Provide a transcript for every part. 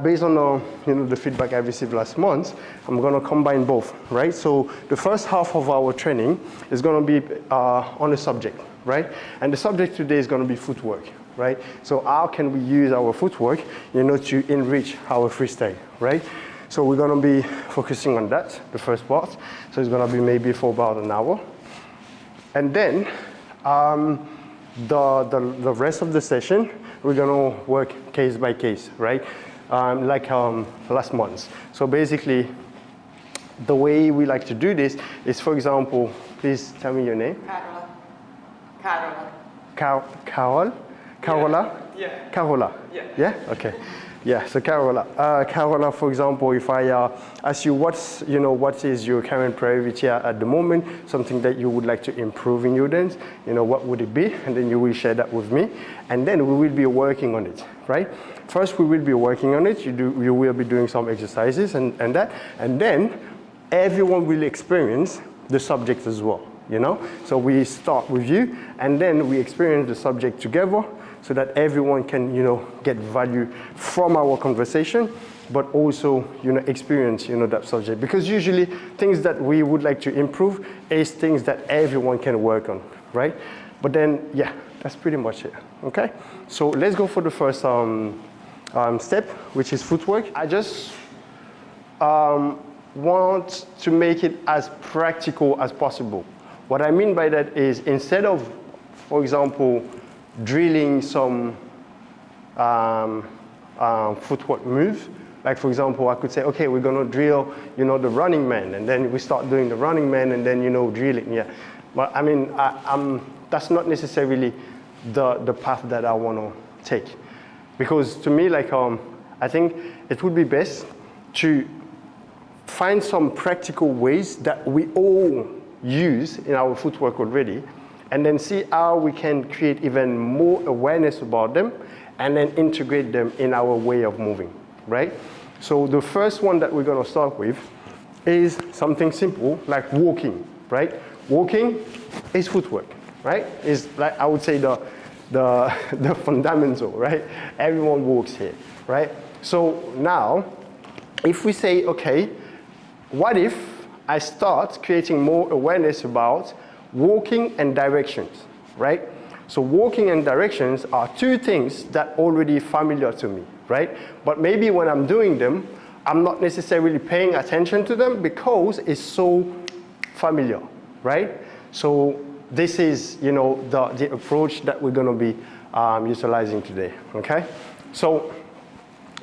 based on the feedback I received last month, I'm going to combine both, right? So the first half of our training is going to be on a subject, right? And the subject today is going to be footwork, right? So how can we use our footwork, to enrich our freestyle, right? So we're going to be focusing on that, the first part. So it's going to be maybe for about an hour. And then the rest of the session, we're going to work case by case, right? Like last month. So basically, the way we like to do this is, for example, please tell me your name. Carola. Carola? Yeah. Carola? Yeah. Yeah? Okay. Yeah, so Carola. Carola, for example, if I ask you what is your current priority at the moment, something that you would like to improve in your dance, what would it be? And then you will share that with me. And then we will be working on it, right? First, we will be working on it. You will be doing some exercises and that. And then everyone will experience the subject as well, So we start with you, and then we experience the subject together, so that everyone can, get value from our conversation, but also, experience, that subject. Because usually things that we would like to improve is things that everyone can work on, right? But then, yeah, that's pretty much it, okay? So let's go for the first step, which is footwork. I just want to make it as practical as possible. What I mean by that is, instead of, for example, drilling some footwork move. Like, for example, I could say, okay, we're going to drill, the running man, and then we start doing the running man, and then, drilling, yeah. But I mean, that's not necessarily the path that I want to take. Because to me, like, I think it would be best to find some practical ways that we all use in our footwork already, and then see how we can create even more awareness about them and then integrate them in our way of moving, right? So the first one that we're going to start with is something simple like walking, right? Walking is footwork, right? It's like, I would say, the fundamental, right? Everyone walks here, right? So now, if we say, okay, what if I start creating more awareness about walking and directions, right? So walking and directions are two things that are already familiar to me, right? But maybe when I'm doing them, I'm not necessarily paying attention to them because it's so familiar, right? So this is, the approach that we're going to be utilizing today, okay? So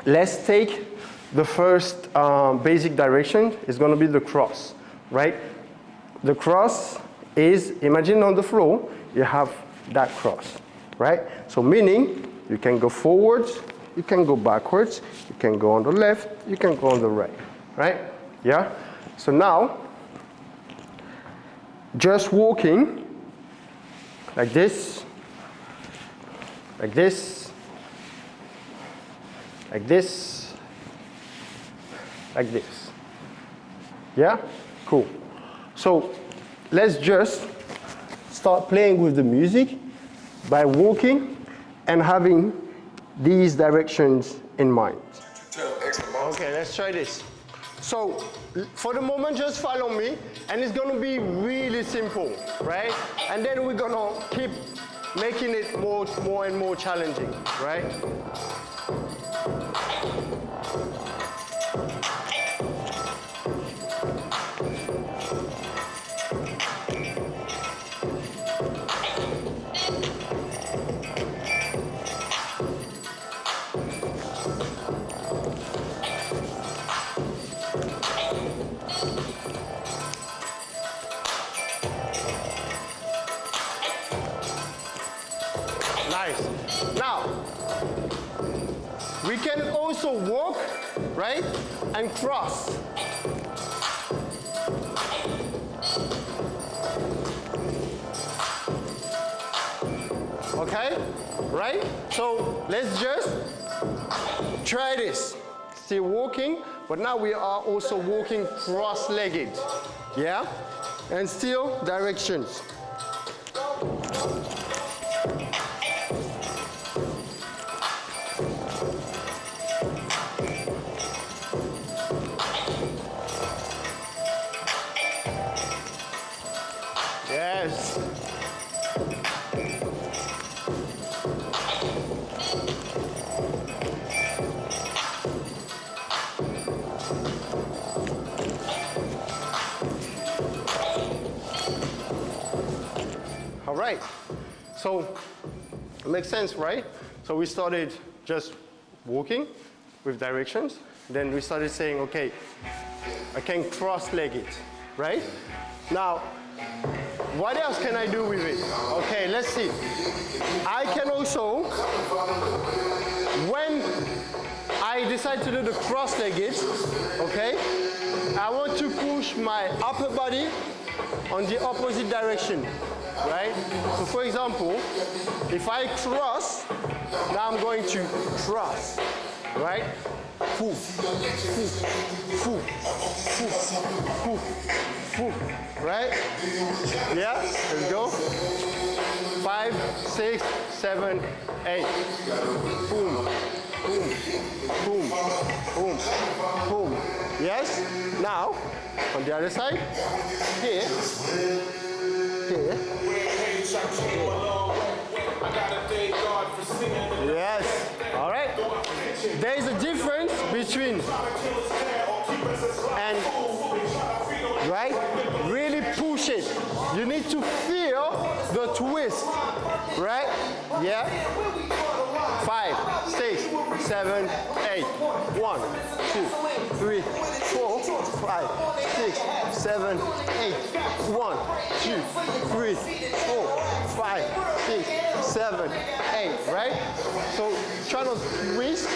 let's take the first basic direction. Is going to be the cross, right? The cross is, imagine on the floor, you have that cross, right? So meaning, you can go forwards, you can go backwards, you can go on the left, you can go on the right? Yeah? So now, just walking like this, like this, like this, like this. Yeah? Cool. So let's just start playing with the music by walking and having these directions in mind. Okay, let's try this. So for the moment, just follow me, and it's going to be really simple, right? And then we're going to keep making it more and more challenging, right? Nice. Now, we can also walk, right, and cross. Okay, right? So let's just try this. Still walking, but now we are also walking cross-legged. Yeah? And still directions. right. So it makes sense, right? So we started just walking with directions. Then we started saying, okay, I can cross-leg it, right? Now, what else can I do with it? Okay, let's see. I can also, when I decide to do the cross-legged, okay, I want to push my upper body on the opposite direction, right? So for example, if I cross, now I'm going to cross, right? Foo, foo, foo, foo, foo, foo, right? Yeah, let's go. 5, 6, 7, 8. Boom, boom, boom, boom, boom. Yes? Now, on the other side, here, here. Yes, all right. There is a difference between and, right? Really push it. You need to feel the twist, right? Yeah. 5, 6, 7, 8. 1, 2, 3, 4, 5, 6, 7, 8. 1, 2, 3, 4, 5, 6, 7, 8. Right? So try to twist.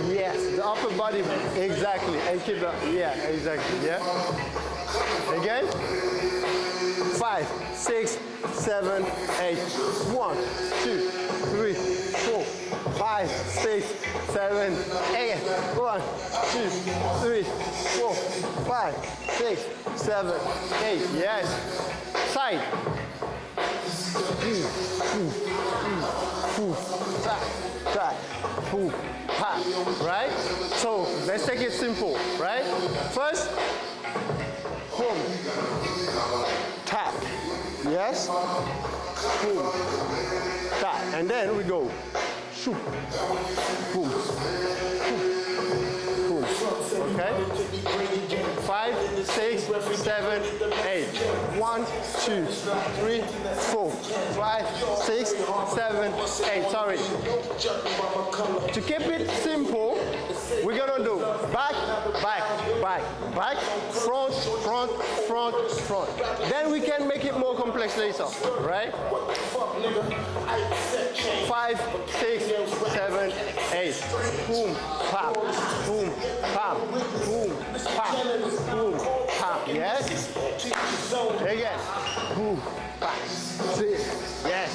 Yes, the upper body exactly, and keep the exactly. Yeah. Again. 5, 6, 7, 8. 1, 2, 3, 4, 5, 6, 7, 8. 1, 2, 3, 4, 5, 6, 7, 8. Yes. Side. Right? So let's take it simple, right? First, boom, tap, yes, boom, tap, and then we go, shoop, boom, boom, okay? 5, 6, 7, 8. 1, 2, 3, 4, 5, 6, 7, 8. Sorry. To keep it simple, we're gonna do back, back, back, back, front, front, front, front. Then we can make it more complex later, right? 5, 6, 7, 8. Boom, pop, boom, pop, boom, pop, boom, pop. Yes. Again. Boom, pop, 6. Yes.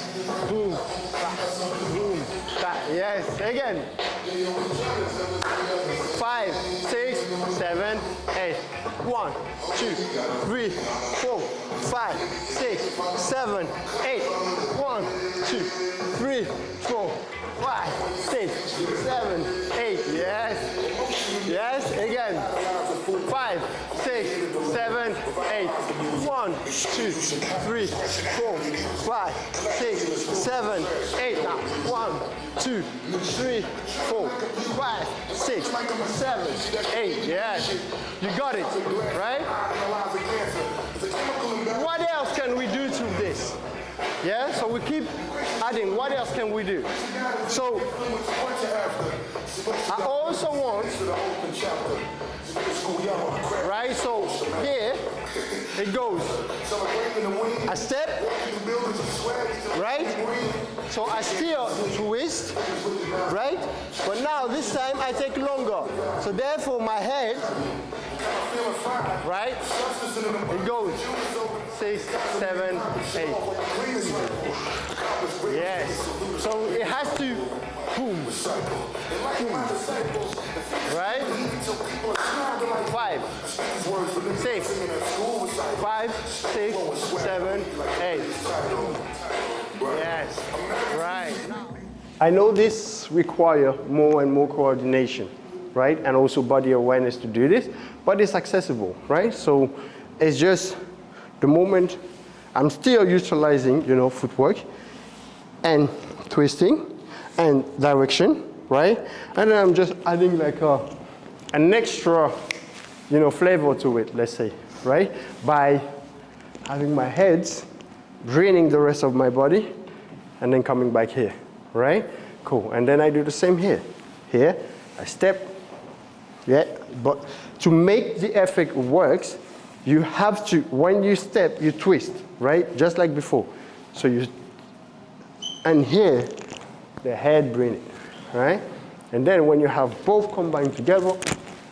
Boom, pop, boom, pop. Yes. Again. 5, 6, 7, 8. 1, 2, 3, 4, 5, 6, 7, 8. 1, 2, 3, 4, 5, 6, 7, 8. Yes. Yes. Again. 5, 6, 7, 8. 1, 2, 3, 4, 5, 6, 7, 8. Now 1, 2, 3, 4, 5, 6, 7, 8. Yes. You got it, right? What else can we do to this? Yeah, so we keep adding. What else can we do? So I also want, right? So here it goes. I step, right? So I still twist, right? But now this time I take longer. So therefore my head, right? It goes 6, 7, 8. Yes. So it has to boom, boom. Right? 5, 6, 5, 6, 7, 8. Yes. Right. I know this requires more and more coordination, right? And also body awareness to do this, but it's accessible, right? So it's just the moment I'm still utilizing, footwork and twisting and direction, right? And then I'm just adding like an extra, flavor to it, let's say, right? By having my heads draining the rest of my body, and then coming back here, right? Cool, and then I do the same here. Here, I step, yeah, but to make the effect works, you have to, when you step, you twist, right? Just like before. So you, and here, the head bring it, right? And then when you have both combined together,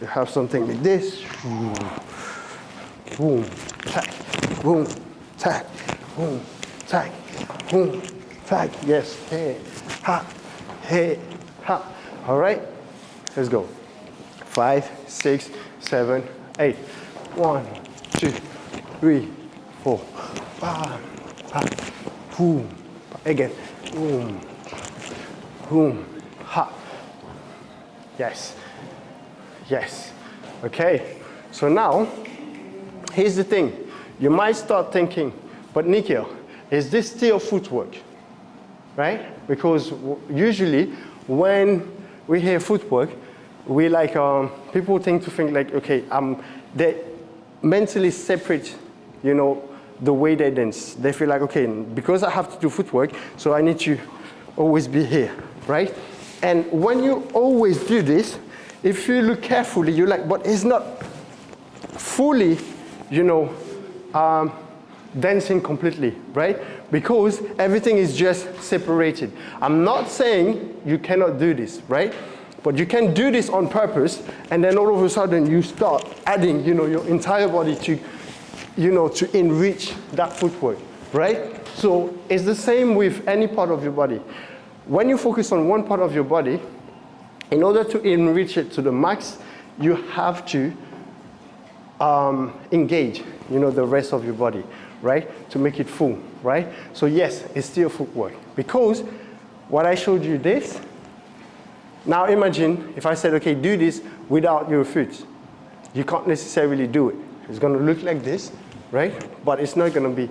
you have something like this. Boom, tack, boom, tack, boom, tack, boom, tack. Yes, hey, ha, hey, ha. All right, let's go. 5, 6, 7, 8. 1, 2, 3, 4. Ha, ha, boom. Again, boom, boom, ha. Yes, yes. Okay, so now, here's the thing. You might start thinking, but Nikhil, is this still footwork? Right? Because usually when we hear footwork, we like, people tend to think like, okay, they mentally separate, you know, the way they dance. They feel like, okay, because I have to do footwork, so I need to always be here, right? And when you always do this, if you look carefully, you're like, but it's not fully, you know, dancing completely, right? Because everything is just separated. I'm not saying you cannot do this, right? But you can do this on purpose, and then all of a sudden you start adding, you know, your entire body to, you know, to enrich that footwork, right? So it's the same with any part of your body. When you focus on one part of your body, in order to enrich it to the max, you have to engage, you know, the rest of your body, right? To make it full, right? So yes, it's still footwork. Because what I showed you this, now imagine if I said, okay, do this without your foot. You can't necessarily do it. It's gonna look like this, right? But it's not gonna be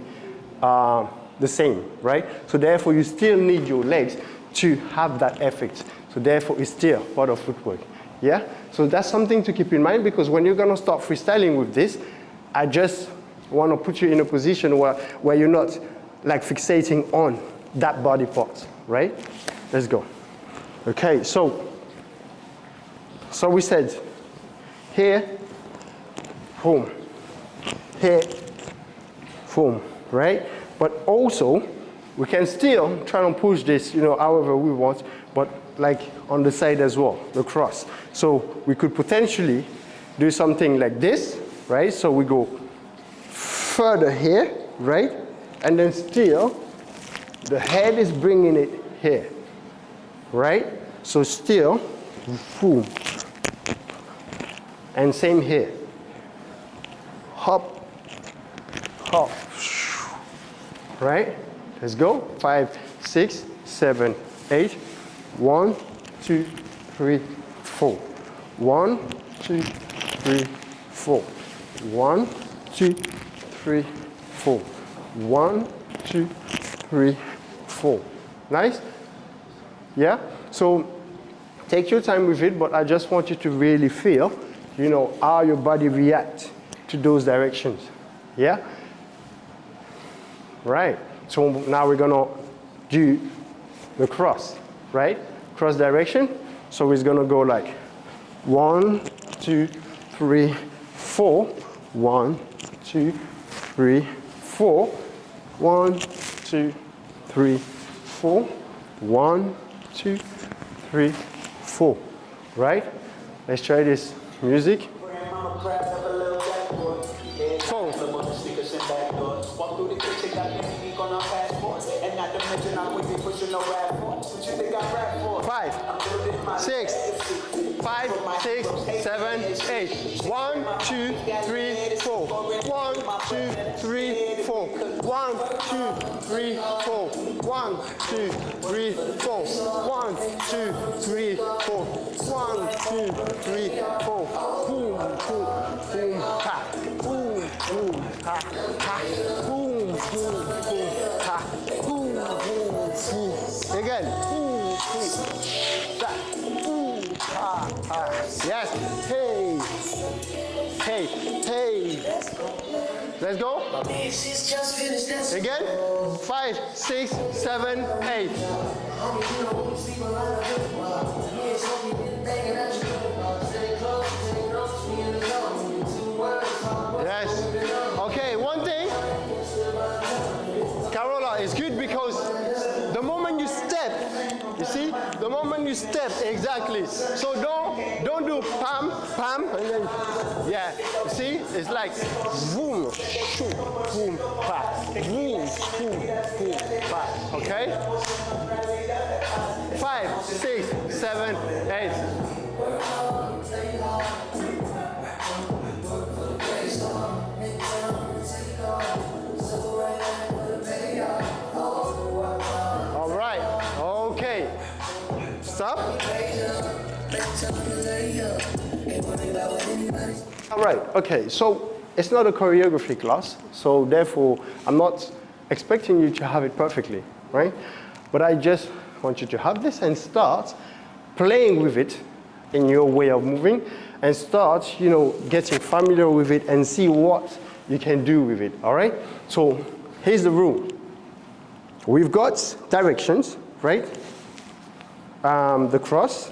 the same, right? So therefore you still need your legs to have that effect. So therefore it's still part of footwork, yeah? So that's something to keep in mind, because when you're gonna start freestyling with this, I just wanna put you in a position where you're not like fixating on that body part, right? Let's go. Okay, so we said here, boom, here, boom, right? But also, we can still try and push this, you know, however we want, but like on the side as well, the cross. So we could potentially do something like this, right? So we go further here, right? And then still, the head is bringing it here, right? So still, boom. And same here. Hop, hop, right? Let's go. 5, 6, 7, 8. 1, 2, 3, 4. 1, 2, 3, 4. 1, 2, 3, 4. 1, 2, 3, 4. Nice? Yeah? So take your time with it, but I just want you to really feel, you know, how your body reacts to those directions. Yeah? Right. So now we're gonna do the cross, right? Cross direction. So it's gonna go like 1, 2, 3, 4. 1, 2, 3, 4. 1, 2, 3, 4. 1, 2, 3, 4. Right? Let's try this music. Five, 6, 5, 6, 7, 8. 1, 2, 3, 4. 1, 2, 3, 4. 1, 2, 3, 4. 1, 2, 3, 4. 1, 2, 3, 4. 1, 2, 3, 4. Boom, boom, boom, ha. Boom, boom, ha, ha. Boom, boom, boom, ha. Boom, boom, boom. Again. Boom, boom. That. Boom, ha, ha. Yes. Hey. Hey. Hey. Let's go. Again. 5, 6, 7, 8. Yes. Okay, one thing. Carola, it's good because the moment you step, you see, the moment you step, exactly. So don't do pam, pam, and then, yeah. You see, it's like boom, shoot, boom, pa, boom, boom, boom, pa. Okay. 5, 6, 7, 8. All right. Okay. Stop. All right. Okay. So it's not a choreography class, so therefore I'm not expecting you to have it perfectly, right? But I just want you to have this and start playing with it in your way of moving, and start, you know, getting familiar with it and see what you can do with it. All right. So here's the rule. We've got directions, right? The cross,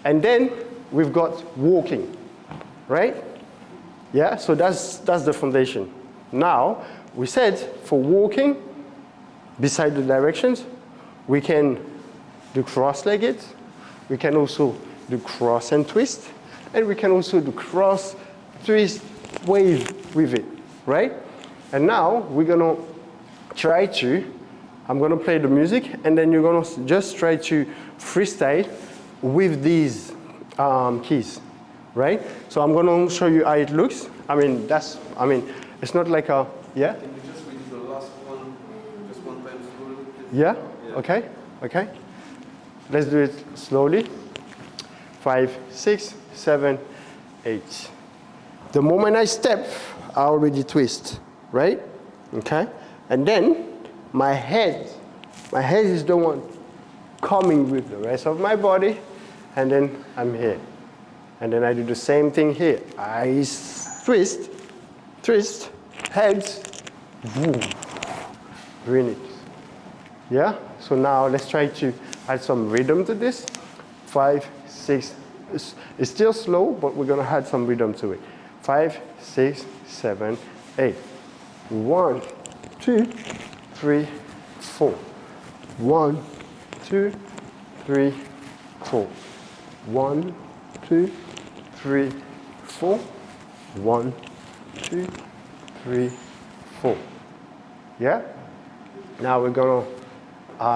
and then we've got walking, right? Yeah, so that's the foundation. Now, we said for walking, beside the directions, we can do cross-legged, we can also do cross and twist, and we can also do cross, twist, wave with it, right? And now, we're gonna try to, I'm gonna play the music, and then you're gonna just try to freestyle with these keys, right? So I'm gonna show you how it looks. It's not like a, yeah? Can you just read the last one, just one time slowly? Yeah? Okay, okay. Let's do it slowly. 5, 6, 7, 8. The moment I step, I already twist, right? Okay? And then my head is the one coming with the rest of my body, and then I'm here. And then I do the same thing here. I twist, twist, heads, boom, bring it. Yeah? So now let's try to add some rhythm to this. 5, 6, it's still slow, but we're gonna add some rhythm to it. 5, 6, 7, 8. 1, 2, 3, 4. 1, 2, 3, 4. 1, 2, 3, 4. 1, 2, 3, 4. Yeah? Now we're gonna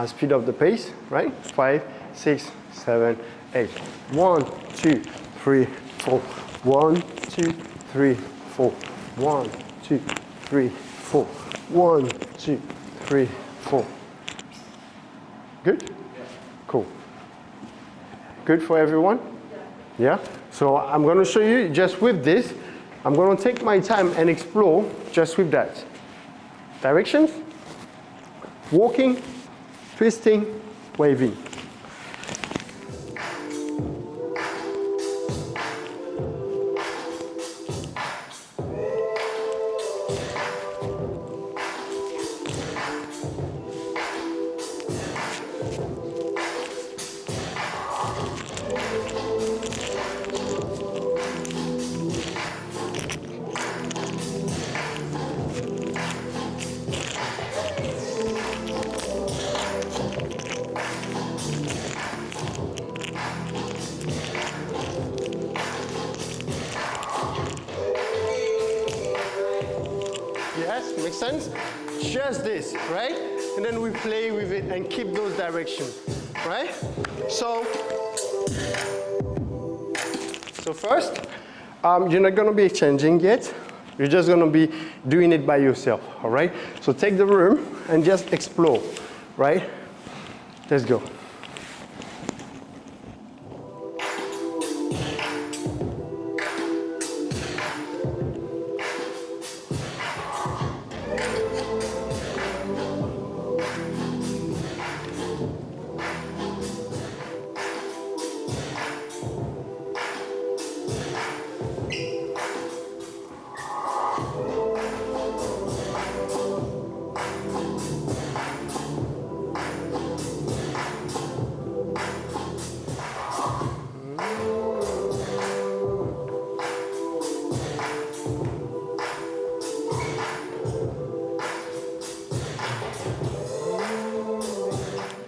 speed up the pace, right? 5, 6, 7, 8. 1, 2, 3, 4. 1, 2, 3, 4. 1, 2, 3, 4. 1, 2, 3, 4. Good? Yeah. Cool. Good for everyone? Yeah? So I'm going to show you just with this. I'm going to take my time and explore just with that. Directions, walking, twisting, waving. Yes, makes sense? Just this, right? And then we play with it and keep those directions, right? So first, you're not gonna be exchanging yet. You're just gonna be doing it by yourself, all right? So take the room and just explore, right? Let's go.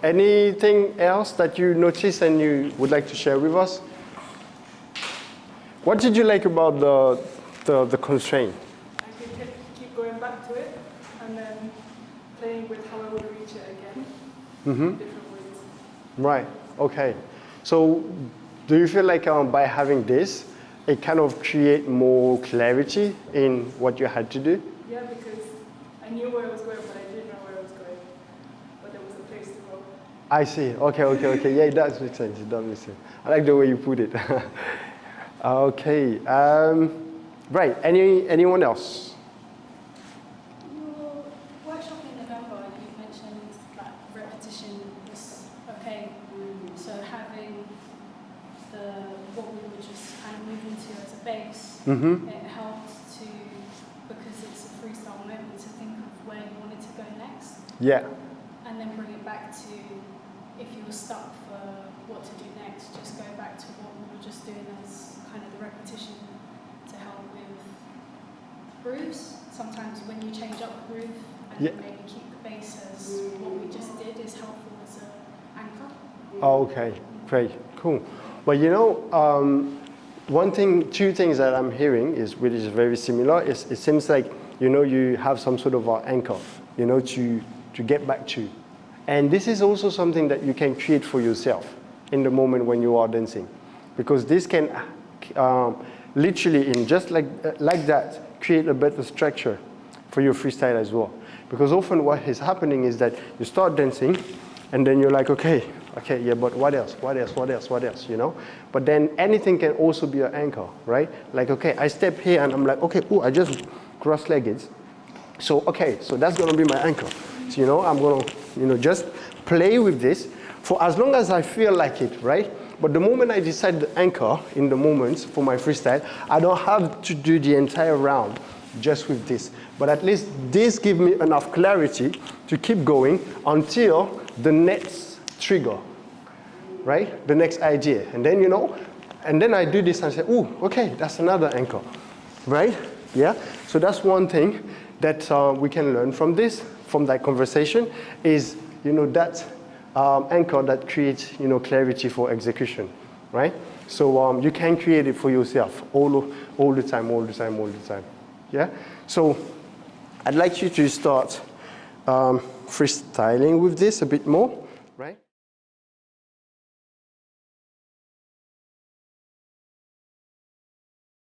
Anything else that you noticed and you would like to share with us? What did you like about the constraint? I could keep going back to it and then playing with how I would reach it again. Different ways. Right, okay. So do you feel like by having this, it kind of create more clarity in what you had to do? Yeah, because I knew where I was going, but I didn't know where I was going. But there was a place to go. I see, okay. Yeah, it does make sense, it does make sense. I like the way you put it. Okay, right, anyone else? Your workshop in November, you mentioned that repetition was okay. So having what we were just kind of moving to as a base, it helped to, because it's a freestyle moment, to think of where you wanted to go next. Yeah. And then bring it back to, if you were stuck for what to do next, just go back to what we were just doing as kind of the repetition to help with grooves. Sometimes when you change up the groove and maybe keep the base as what we just did is helpful as an anchor. Okay, great, cool. But you know, two things that I'm hearing which is very similar, is it seems like, you know, you have some sort of anchor, you know, to get back to. And this is also something that you can create for yourself in the moment when you are dancing. Because this can literally, in just like that, create a better structure for your freestyle as well. Because often what is happening is that you start dancing, and then you're like, okay, yeah, but what else, you know? But then anything can also be an anchor, right? Like, okay, I step here, and I'm like, okay, I just cross-legged. So, okay, so that's gonna be my anchor. So, you know, I'm gonna, you know, just play with this for as long as I feel like it, right? But the moment I decide to anchor in the moments for my freestyle, I don't have to do the entire round just with this. But at least this gives me enough clarity to keep going until the next trigger, right? The next idea. And then, you know, and then I do this and say, ooh, okay, that's another anchor, right? Yeah, so that's one thing that we can learn from this, from that conversation, is, you know, that anchor that creates, you know, clarity for execution, right? So you can create it for yourself all the time. Yeah. So I'd like you to start freestyling with this a bit more, right?